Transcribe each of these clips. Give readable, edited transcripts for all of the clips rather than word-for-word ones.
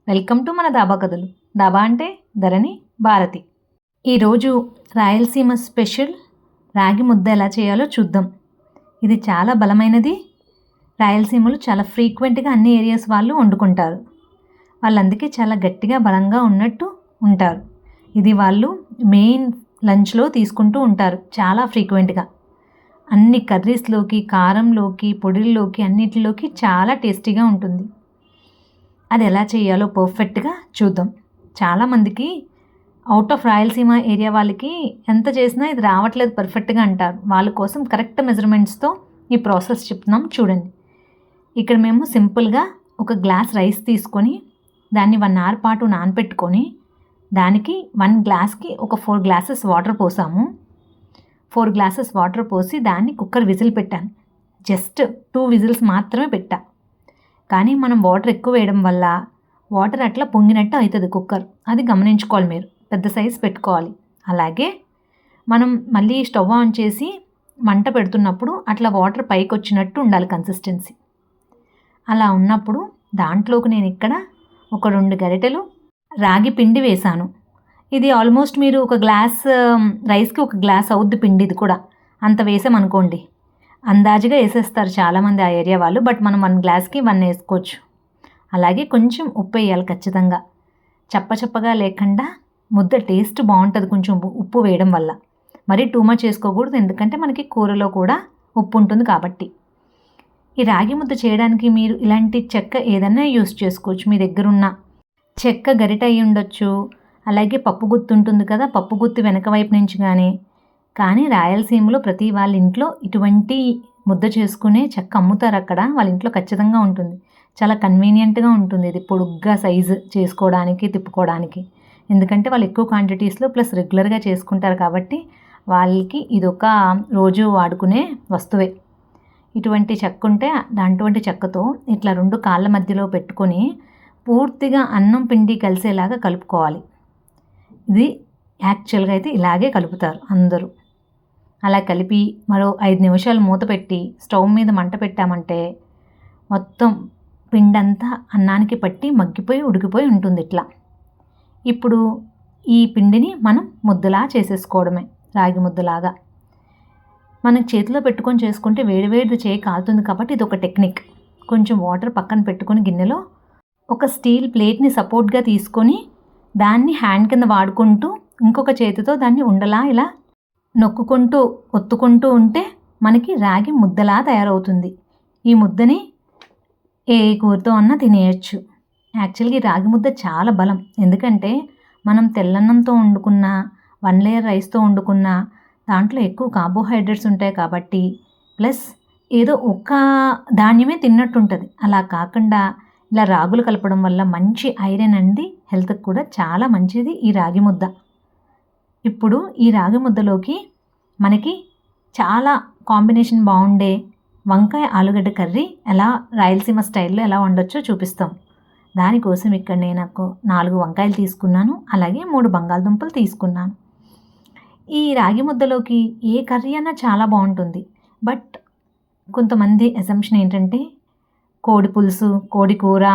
Welcome to మన దాబా కథలు. దాబా అంటే ధరణి భారతి. ఈరోజు రాయలసీమ స్పెషల్ రాగి ముద్ద ఎలా చేయాలో చూద్దాం. ఇది చాలా బలమైనది. రాయలసీమలో చాలా ఫ్రీక్వెంట్గా అన్ని ఏరియాస్ వాళ్ళు వండుకుంటారు. వాళ్ళందుకే చాలా గట్టిగా బలంగా ఉన్నట్టు ఉంటారు. ఇది వాళ్ళు మెయిన్ లంచ్లో తీసుకుంటూ ఉంటారు చాలా ఫ్రీక్వెంట్గా. అన్ని కర్రీస్లోకి, కారంలోకి, పొడిల్లోకి, అన్నిటిలోకి చాలా టేస్టీగా ఉంటుంది. అది ఎలా చేయాలో పర్ఫెక్ట్గా చూద్దాం. చాలామందికి అవుట్ ఆఫ్ రాయలసీమ ఏరియా వాళ్ళకి ఎంత చేసినా ఇది రావట్లేదు పర్ఫెక్ట్గా అంటారు. వాళ్ళ కోసం కరెక్ట్ మెజర్మెంట్స్తో ఈ ప్రాసెస్ చెప్తున్నాం చూడండి. ఇక్కడ మేము సింపుల్గా ఒక గ్లాస్ రైస్ తీసుకొని దాన్ని 1 hour పాటు నానపెట్టుకొని దానికి 1 glassకి ఒక 4 glasses వాటర్ పోసాము. 4 glasses వాటర్ పోసి దాన్ని కుక్కర్ విజిల్ పెట్టాను. జస్ట్ 2 whistles మాత్రమే పెట్టా. కానీ మనం వాటర్ ఎక్కువ వేయడం వల్ల వాటర్ అట్లా పొంగినట్టు అవుతుంది కుక్కర్. అది గమనించుకోవాలి, మీరు పెద్ద సైజ్ పెట్టుకోవాలి. అలాగే మనం మళ్ళీ స్టవ్ ఆన్ చేసి మంట పెడుతున్నప్పుడు అట్లా వాటర్ పైకి వచ్చినట్టు ఉండాలి కన్సిస్టెన్సీ. అలా ఉన్నప్పుడు దాంట్లోకి నేను ఇక్కడ ఒక 2 గరిటెలు రాగి పిండి వేశాను. ఇది ఆల్మోస్ట్ మీరు ఒక గ్లాస్ రైస్కి ఒక గ్లాస్ అవుద్ది పిండి. ఇది కూడా అంత వేసామనుకోండి, అందాజుగా వేసేస్తారు చాలామంది ఆ ఏరియా వాళ్ళు. బట్ మనం 1 glassకి 1 వేసుకోవచ్చు. అలాగే కొంచెం ఉప్పు వేయాలి ఖచ్చితంగా. చప్పచప్పగా లేకుండా ముద్ద టేస్ట్ బాగుంటుంది కొంచెం ఉప్పు వేయడం వల్ల. మరీ టూ మచ్ వేసుకోకూడదు, ఎందుకంటే మనకి కూరలో కూడా ఉప్పు ఉంటుంది కాబట్టి. ఈ రాగి ముద్ద చేయడానికి మీరు ఇలాంటి చెక్క ఏదైనా యూస్ చేసుకోవచ్చు. మీ దగ్గర ఉన్న చెక్క గరిట అయి ఉండొచ్చు. అలాగే పప్పు గుత్తి ఉంటుంది కదా, పప్పు గుత్తి వెనక వైపు నుంచి కానీ రాయలసీమలో ప్రతి వాళ్ళ ఇంట్లో ఇటువంటి ముద్ద చేసుకునే చెక్క అమ్ముతారు. అక్కడ వాళ్ళ ఇంట్లో ఖచ్చితంగా ఉంటుంది. చాలా కన్వీనియంట్గా ఉంటుంది. ఇది పొడుగ్గా సైజు చేసుకోవడానికి, తిప్పుకోవడానికి. ఎందుకంటే వాళ్ళు ఎక్కువ క్వాంటిటీస్లో ప్లస్ రెగ్యులర్గా చేసుకుంటారు కాబట్టి వాళ్ళకి ఇదొక రోజు వాడుకునే వస్తువే. ఇటువంటి చెక్క ఉంటే అటువంటి చెక్కతో ఇట్లా 2 కాళ్ళ మధ్యలో పెట్టుకొని పూర్తిగా అన్నం పిండి కలిసేలాగా కలుపుకోవాలి. ఇది యాక్చువల్గా అయితే ఇలాగే కలుపుతారు అందరూ. అలా కలిపి మరో 5 నిమిషాలు మూత పెట్టి స్టవ్ మీద మంట పెట్టామంటే మొత్తం పిండంతా అన్నానికి పట్టి మగ్గిపోయి ఉడికిపోయి ఉంటుంది ఇట్లా. ఇప్పుడు ఈ పిండిని మనం ముద్దలా చేసేసుకోవడమే, రాగి ముద్దలాగా. మనం చేతిలో పెట్టుకొని చేసుకుంటే వేడివేడిది చేయి కాలుతుంది కాబట్టి ఇది ఒక టెక్నిక్. కొంచెం వాటర్ పక్కన పెట్టుకొని గిన్నెలో ఒక స్టీల్ ప్లేట్ని సపోర్ట్గా తీసుకొని దాన్ని హ్యాండ్ కింద వాడుకుంటూ ఇంకొక చేతితో దాన్ని ఉండలా ఇలా నొక్కుకుంటూ ఒత్తుకుంటూ ఉంటే మనకి రాగి ముద్దలా తయారవుతుంది. ఈ ముద్దని ఏ కూరతో అన్నా తినేయచ్చు. యాక్చువల్గా ఈ రాగి ముద్ద చాలా బలం. ఎందుకంటే మనం తెల్లన్నంతో వండుకున్న, 1 layer రైస్తో వండుకున్న దాంట్లో ఎక్కువ కార్బోహైడ్రేట్స్ ఉంటాయి కాబట్టి, ప్లస్ ఏదో ఒక్క ధాన్యమే తిన్నట్టు ఉంటుంది. అలా కాకుండా ఇలా రాగులు కలపడం వల్ల మంచి ఐరన్ అండి, హెల్త్కి కూడా చాలా మంచిది ఈ రాగి ముద్ద. ఇప్పుడు ఈ రాగి ముద్దలోకి మనకి చాలా కాంబినేషన్ బాగుండే వంకాయ ఆలుగడ్డ కర్రీ ఎలా రాయలసీమ స్టైల్లో ఎలా వండొచ్చో చూపిస్తాం. దానికోసం ఇక్కడ నేను 4 వంకాయలు తీసుకున్నాను. అలాగే 3 బంగాళదుంపలు తీసుకున్నాను. ఈ రాగి ముద్దలోకి ఏ కర్రీ అన్నా చాలా బాగుంటుంది. బట్ కొంతమంది అసంప్షన్ ఏంటంటే కోడి పులుసు, కోడి కూర,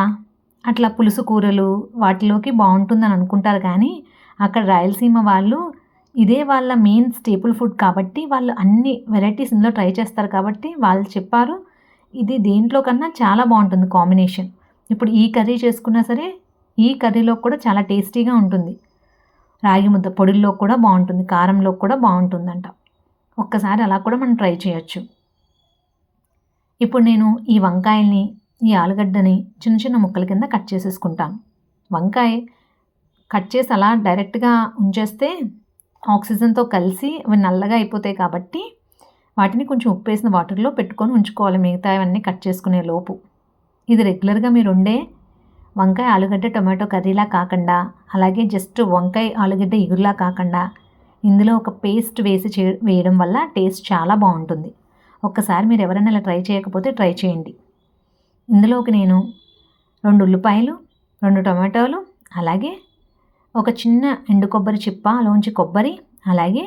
అట్లా పులుసు కూరలు వాటిలోకి బాగుంటుందని అనుకుంటారు. కానీ అక్కడ రాయలసీమ వాళ్ళు ఇదే వాళ్ళ మెయిన్ స్టేపుల్ ఫుడ్ కాబట్టి వాళ్ళు అన్ని వెరైటీస్ ఇందులో ట్రై చేస్తారు. కాబట్టి వాళ్ళు చెప్పారు ఇది దేంట్లో కన్నా చాలా బాగుంటుంది కాంబినేషన్. ఇప్పుడు ఈ కర్రీ చేసుకున్నా సరే ఈ కర్రీలో కూడా చాలా టేస్టీగా ఉంటుంది. రాగి ముద్ద పొడిల్లో కూడా బాగుంటుంది, కారంలో కూడా బాగుంటుందంట. ఒక్కసారి అలా కూడా మనం ట్రై చేయొచ్చు. ఇప్పుడు నేను ఈ వంకాయల్ని, ఈ ఆలుగడ్డని చిన్న చిన్న ముక్కల కింద కట్ చేసేసుకుంటాను. వంకాయ కట్ చేసి అలా డైరెక్ట్గా ఉంచేస్తే ఆక్సిజన్తో కలిసి అవి నల్లగా అయిపోతాయి కాబట్టి వాటిని కొంచెం ఉప్పు వేసిన వాటర్లో పెట్టుకొని ఉంచుకోవాలి మిగతా అవన్నీ కట్ చేసుకునే లోపు. ఇది రెగ్యులర్గా మీరు ఉండే వంకాయ ఆలుగడ్డ టొమాటో కర్రీలా కాకుండా, అలాగే జస్ట్ వంకాయ ఆలుగడ్డ ఇగురులా కాకుండా ఇందులో ఒక పేస్ట్ వేయడం వల్ల టేస్ట్ చాలా బాగుంటుంది. ఒక్కసారి మీరు ఎవరైనా ఇలా ట్రై చేయకపోతే ట్రై చేయండి. ఇందులోకి నేను 2 ఉల్లిపాయలు, 2 టొమాటోలు, అలాగే ఒక చిన్న ఎండు కొబ్బరి చిప్ప, అలోంచి కొబ్బరి, అలాగే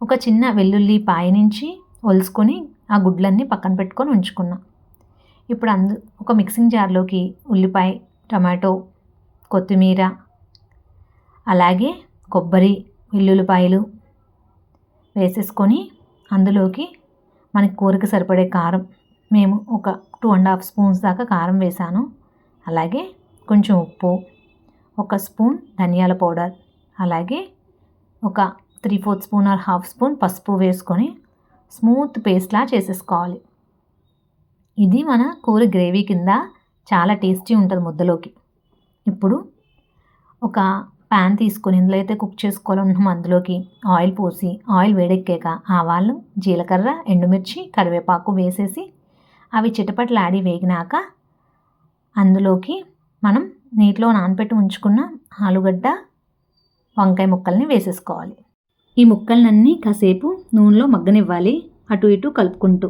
ఒక చిన్న వెల్లుల్లి పాయ నుంచి ఒలుసుకొని ఆ గుడ్లన్నీ పక్కన పెట్టుకొని ఉంచుకున్నా. ఇప్పుడు ఒక మిక్సింగ్ జార్లోకి ఉల్లిపాయ, టమాటో, కొత్తిమీర, అలాగే కొబ్బరి, వెల్లుల్లిపాయలు వేసేసుకొని అందులోకి మనకి కూరకి సరిపడే కారం, మేము ఒక 2.5 స్పూన్స్ దాకా కారం వేసాను. అలాగే కొంచెం ఉప్పు, 1 స్పూన్ ధనియాల పౌడర్, అలాగే ఒక 3/4 స్పూన్ ఆర్ 1/2 స్పూన్ పసుపు వేసుకొని స్మూత్ పేస్ట్లా చేసేసుకోవాలి. ఇది మన కూర గ్రేవీ కింద చాలా టేస్టీ ఉంటుంది ముద్దలోకి. ఇప్పుడు ఒక ప్యాన్ తీసుకొని ఇందులో అయితే కుక్ చేసుకోవాలనుకున్నాం అందులోకి ఆయిల్ పోసి, ఆయిల్ వేడెక్కాక ఆవాలు, జీలకర్ర, ఎండుమిర్చి, కరివేపాకు వేసేసి అవి చిటపటలాడి వేగినాక అందులోకి మనం నీటిలో నానబెట్టి ఉంచుకున్న ఆలుగడ్డ, వంకాయ ముక్కల్ని వేసేసుకోవాలి. ఈ ముక్కలన్నీ కాసేపు నూనెలో మగ్గనివ్వాలి, అటు ఇటు కలుపుకుంటూ.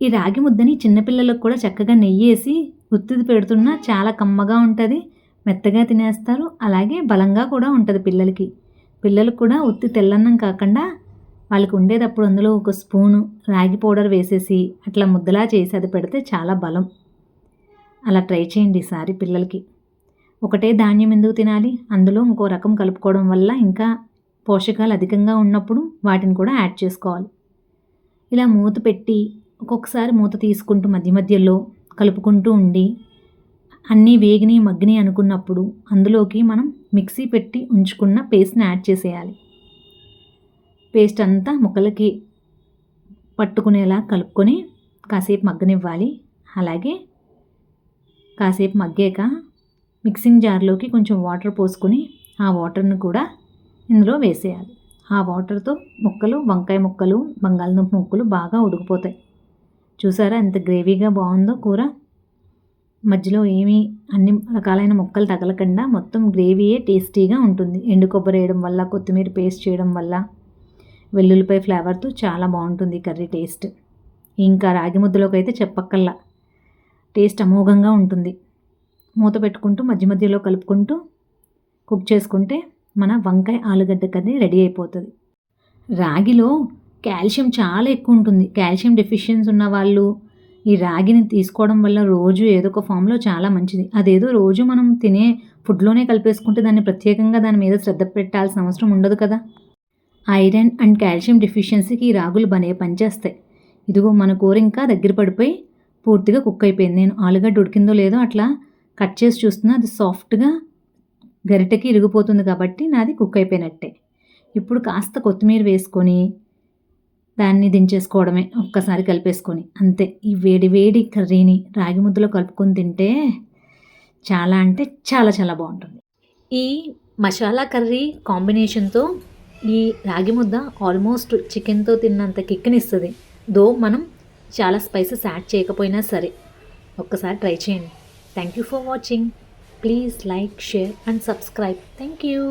ఈ రాగి ముద్దని చిన్నపిల్లలకు కూడా చక్కగా నెయ్యి వేసి ఉత్తిది పెడుతున్నా చాలా కమ్మగా ఉంటుంది, మెత్తగా తినేస్తారు, అలాగే బలంగా కూడా ఉంటుంది పిల్లలకి. పిల్లలకు కూడా ఉత్తి తెల్లన్నం కాకుండా వాళ్ళకి ఉండేటప్పుడు అందులో 1 స్పూను రాగి పౌడర్ వేసేసి అట్లా ముద్దలా చేసి అది పెడితే చాలా బలం. అలా ట్రై చేయండి ఈసారి పిల్లలకి. ఒకటే ధాన్యం ఎందుకు తినాలి, అందులో ఇంకో రకం కలుపుకోవడం వల్ల ఇంకా పోషకాలు అధికంగా ఉన్నప్పుడు వాటిని కూడా యాడ్ చేసుకోవాలి. ఇలా మూత పెట్టి ఒక్కొక్కసారి మూత తీసుకుంటూ మధ్య మధ్యలో కలుపుకుంటూ ఉండి అన్నీ వేగిని మగ్గిని అనుకున్నప్పుడు అందులోకి మనం మిక్సీ పెట్టి ఉంచుకున్న పేస్ట్ని యాడ్ చేసేయాలి. పేస్ట్ అంతా ముక్కలకి పట్టుకునేలా కలుపుకొని కాసేపు మగ్గనివ్వాలి. అలాగే కాసేపు మగ్గాక మిక్సింగ్ జార్లోకి కొంచెం వాటర్ పోసుకొని ఆ వాటర్ని కూడా ఇందులో వేసేయాలి. ఆ వాటర్తో ముక్కలు, వంకాయ ముక్కలు, బంగాళదుంప ముక్కలు బాగా ఉడికిపోతాయి. చూసారా ఎంత గ్రేవీగా బాగుందో కూర. మధ్యలో ఏమీ అన్ని రకాలైన ముక్కలు తగలకుండా మొత్తం గ్రేవీయే టేస్టీగా ఉంటుంది. ఎండు కొబ్బరి వేయడం వల్ల, కొత్తిమీర పేస్ట్ చేయడం వల్ల, వెల్లుల్లిపాయ ఫ్లేవర్తో చాలా బాగుంటుంది కర్రీ టేస్ట్. ఇంకా రాగి ముద్దలోకి అయితే చెప్పక్కల్లా టేస్ట్ అమోఘంగా ఉంటుంది. మూత పెట్టుకుంటూ మధ్య మధ్యలో కలుపుకుంటూ కుక్ చేసుకుంటే మన వంకాయ ఆలుగడ్డ కర్రీ రెడీ అయిపోతుంది. రాగిలో కాల్షియం చాలా ఎక్కువ ఉంటుంది. కాల్షియం డెఫిషియన్సీ ఉన్న వాళ్ళు ఈ రాగిని తీసుకోవడం వల్ల రోజు ఏదో ఒక ఫామ్లో చాలా మంచిది. అదేదో రోజు మనం తినే ఫుడ్లోనే కలిపేసుకుంటే దాన్ని ప్రత్యేకంగా దాని మీద శ్రద్ధ పెట్టాల్సిన అవసరం ఉండదు కదా. ఐరన్ అండ్ కాల్షియం డెఫిషియన్సీకి ఈ రాగులు భలే పనిచేస్తాయి. ఇదిగో మన కూర ఇంకా దగ్గర పడిపోయి పూర్తిగా కుక్ అయిపోయింది. నేను ఆలుగడ్డ ఉడికిందో లేదో అట్లా కట్ చేసి చూస్తున్నా, అది సాఫ్ట్గా గరిటెకి ఇరిగిపోతుంది కాబట్టి నాది కుక్ అయిపోయినట్టే. ఇప్పుడు కాస్త కొత్తిమీర వేసుకొని దాన్ని దించేసుకోవడమే, ఒక్కసారి కలిపేసుకొని అంతే. ఈ వేడి వేడి కర్రీని రాగి ముద్దలో కలుపుకొని తింటే చాలా అంటే చాలా చాలా బాగుంటుంది. ఈ మసాలా కర్రీ కాంబినేషన్తో ఈ రాగి ముద్ద ఆల్మోస్ట్ చికెన్తో తిన్నంత కిక్నిస్తుంది. దో మనం చాలా స్పైసెస్ యాడ్ చేయకపోయినా సరే ఒక్కసారి ట్రై చేయండి. Thank you for watching. Please like, share and subscribe. Thank you.